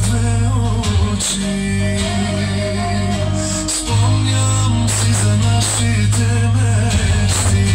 две очи. Спомням си за нашите мечти.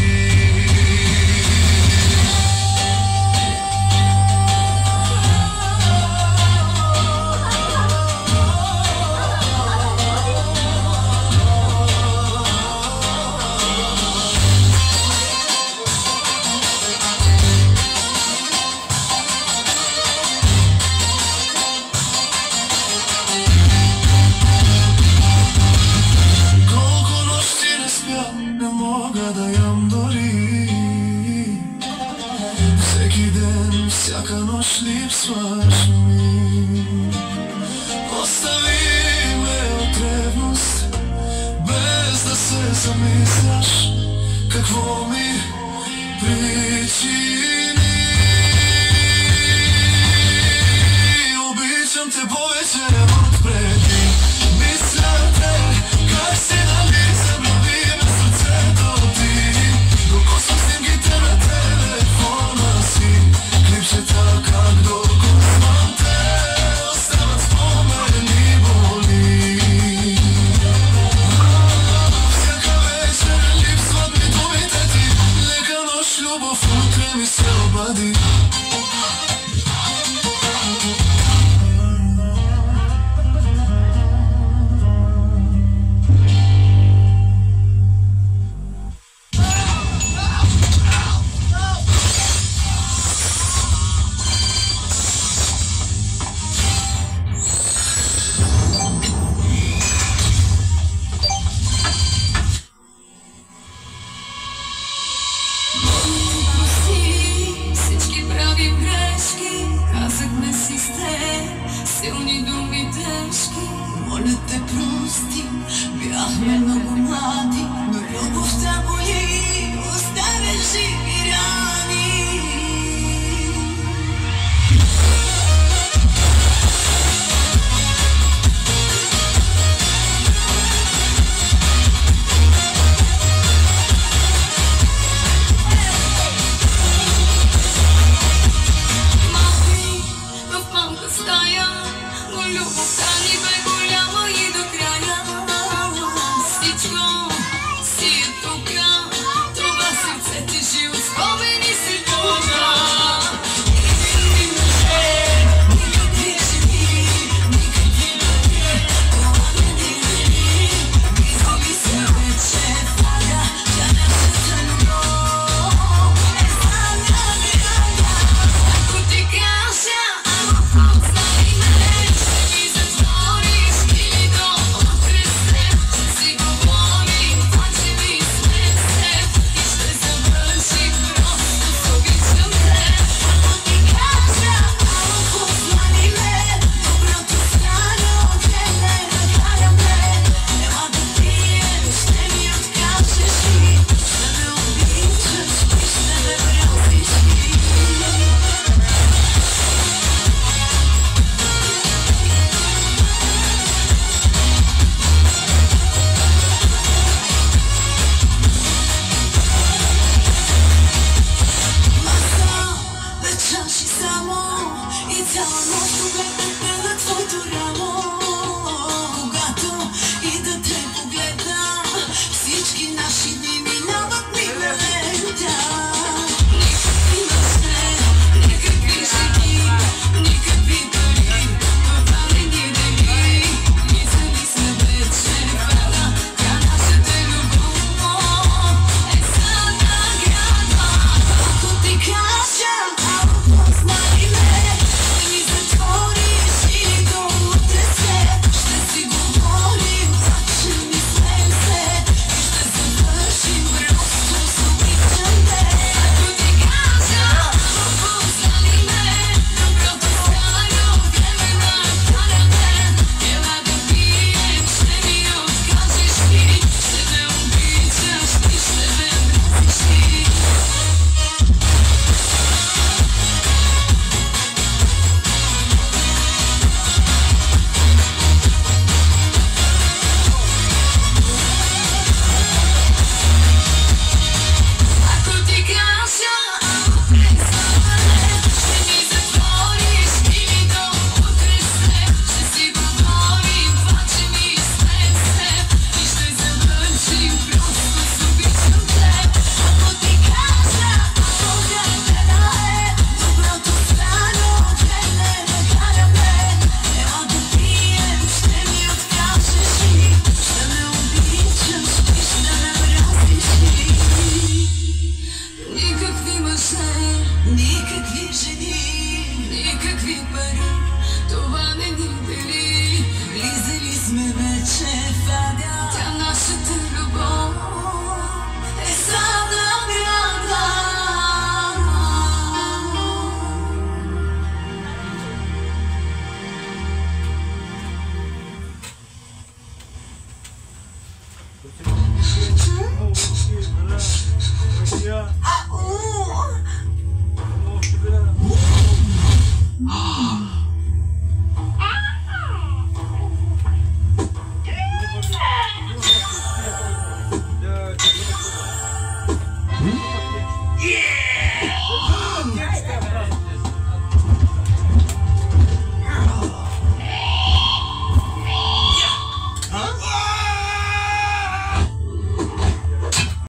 Не мога да ям дори. Всеки ден, всяка нощ липсваш ми. Остави ме от ревност, без да се замисляш какво ми причини. Обичам те повече от преди. Мисля те, как си нали забрави ме сърцето ти. Докосвам снимките на телефона си, клипчета как докосвам те, остават спомени боли. Всяка вечер липсват ми думите ти. Лека нощ, любов, утре ми се обади. Казахме си с теб силни думи тежки. Моля те прости, бяхме много млади, но любовта боли, оставя живи рани. Стая, но любовта ни бе голяма и до края. Всичко си е тук, това сърце тежи от спомени си тук. Никакви мъже, никакви жени, никакви пари, това не ни дели. Изгуби се вече флага, тя нашата любов е стана града. Ако ти кажа, Знали ме, ми затвориш какви пари.